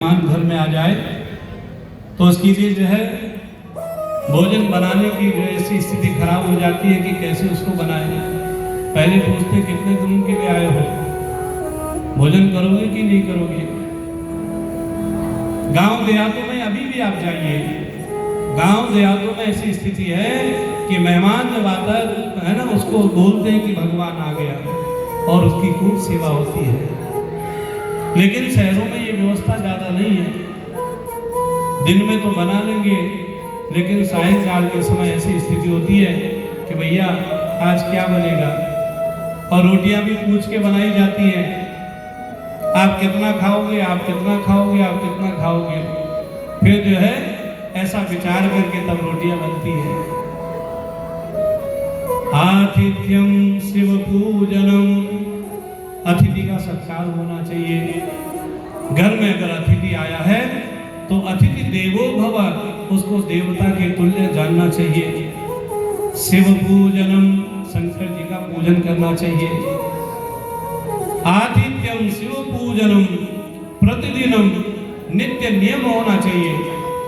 मेहमान घर में आ जाए तो उसके लिए जो है भोजन बनाने की जो ऐसी स्थिति खराब हो जाती है कि कैसे उसको बनाए। पहले पूछते कितने दिनों के लिए आए हो, भोजन करोगे कि नहीं करोगे। गांव देहातों में अभी भी आप जाइए, गांव देहातों में ऐसी स्थिति है कि मेहमान जब आता है ना, उसको बोलते हैं कि भगवान आ गया और उसकी खूब सेवा होती है। लेकिन शहरों में ये व्यवस्था ज़्यादा नहीं है। दिन में तो बना लेंगे, लेकिन सायंकाल के समय ऐसी स्थिति होती है कि भैया आज क्या बनेगा, और रोटियां भी पूछ के बनाई जाती हैं। आप कितना खाओगे, आप कितना खाओगे, आप कितना खाओगे। फिर जो है ऐसा विचार करके तब रोटियां बनती हैं। आतिथ्यम शिव पूजनम, अतिथि का सत्कार होना चाहिए। घर में अगर अतिथि आया है तो अतिथि देवो भव, उसको देवता के तुल्य जानना चाहिए। शिव पूजनम, शंकर जी का पूजन करना चाहिए। आतिथ्यम शिव पूजनम प्रतिदिनम, नित्य नियम होना चाहिए।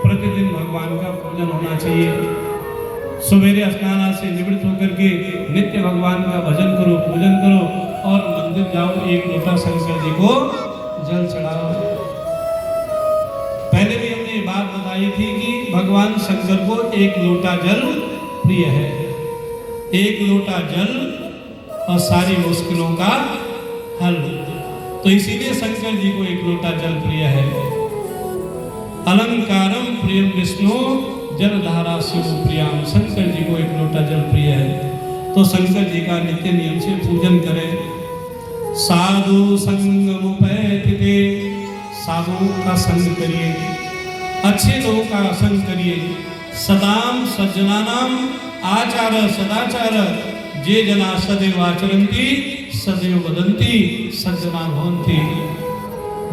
प्रतिदिन भगवान का पूजन होना चाहिए। सवेरे स्नान से निवृत्त होकर के नित्य भगवान का भजन करो, पूजन करो, और मंदिर जाओ, एक लोटा शंकर जी को जल चढ़ाओ। पहले भी हमने ये बात बताई थी कि भगवान शंकर को एक लोटा जल प्रिय है। एक लोटा जल और सारी मुश्किलों का हल। तो इसीलिए शंकर जी को एक लोटा जल प्रिय है। अलंकारम प्रियम विष्णु जलधारा शिव प्रियाम, शंकर जी को एक लोटा जल प्रिय है। तो शंकर जी का नित्य नियम से पूजन करें। साधु संगमुपैतिते, साधुओं का संग करिए, अच्छे लोगों का संग करिए। सदाम सज्जनानाम आचार सदाचार, जे जना सदैव आचरन्ति सदैव वदन्ति सज्जना भवन्ति।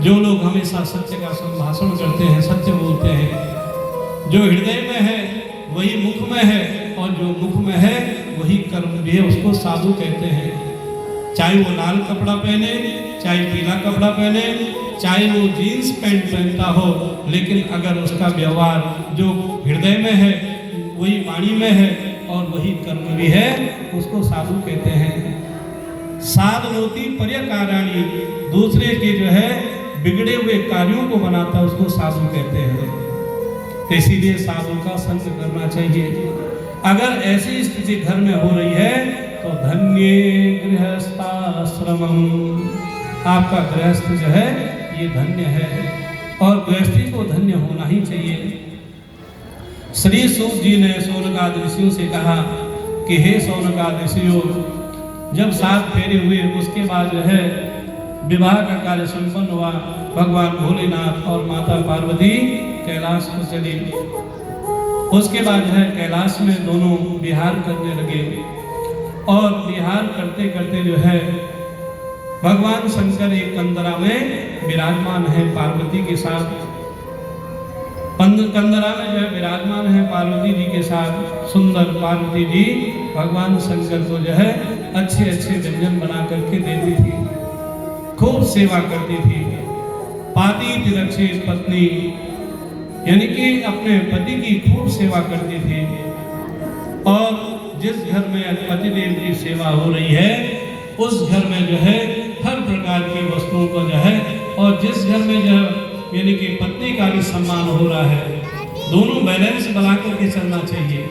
जो लोग हमेशा सत्य का संभाषण करते हैं, सत्य बोलते हैं, जो हृदय में है वही मुख में है, और जो मुख में है वही कर्म भी है, उसको साधु कहते हैं। चाहे वो लाल कपड़ा पहने, चाहे पीला कपड़ा पहने, चाहे वो जीन्स पैंट पहनता हो, लेकिन अगर उसका व्यवहार जो हृदय में है वही वाणी में है और वही कर्म भी है, उसको साधु कहते हैं। साधनोति पर्यकाराणि, दूसरे के जो है बिगड़े हुए कार्यों को बनाता, उसको साधु कहते हैं। इसीलिए साधु का संग करना चाहिए। अगर ऐसी स्थिति घर में हो रही है तो धन्य गृहस्थाश्रमम, आपका गृहस्थ जो है ये धन्य है, और गृहस्थी को धन्य होना ही चाहिए। श्री सूत जी ने शौनकाद ऋषियों से कहा कि हे शौनकाद ऋषियों, जब 7 फेरे हुए उसके बाद जो है विवाह का कार्य संपन्न हुआ। भगवान भोलेनाथ और माता पार्वती कैलाश को चली। उसके बाद जो है कैलाश में दोनों विहार करने लगे, और विहार करते करते जो है भगवान शंकर एक कंदरा में विराजमान है पार्वती के साथ। कंदरा में जो है विराजमान है पार्वती जी के साथ। सुंदर पार्वती जी भगवान शंकर को जो है अच्छे अच्छे व्यंजन बना करके देती थी, खूब सेवा करती थी। पाती रक्षे पत्नी, यानी कि अपने पति की खूब सेवा करती थी। और जिस घर में पतिदेव की सेवा हो रही है उस घर में जो है हर प्रकार की वस्तुओं को जो है, और जिस घर में जो यानी कि पत्नी का भी सम्मान हो रहा है, दोनों बैलेंस बना करके चलना चाहिए।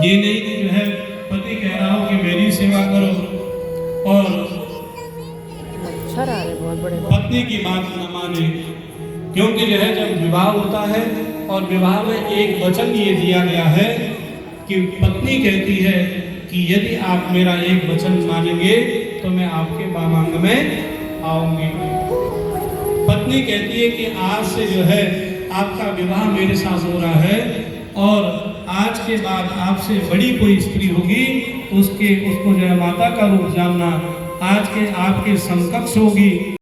ये नहीं कि जो है पति कह रहा हो कि मेरी सेवा करो और पत्नी की बात न माने। क्योंकि जो है जब विवाह होता है और विवाह में एक वचन ये दिया गया है कि पत्नी कहती है कि यदि आप मेरा एक वचन मानेंगे तो मैं आपके वामांग में आऊंगी। पत्नी कहती है कि आज से जो है आपका विवाह मेरे साथ हो रहा है, और आज के बाद आपसे बड़ी कोई स्त्री होगी उसको जो है माता का रूप जानना, आज के आपके समकक्ष होगी।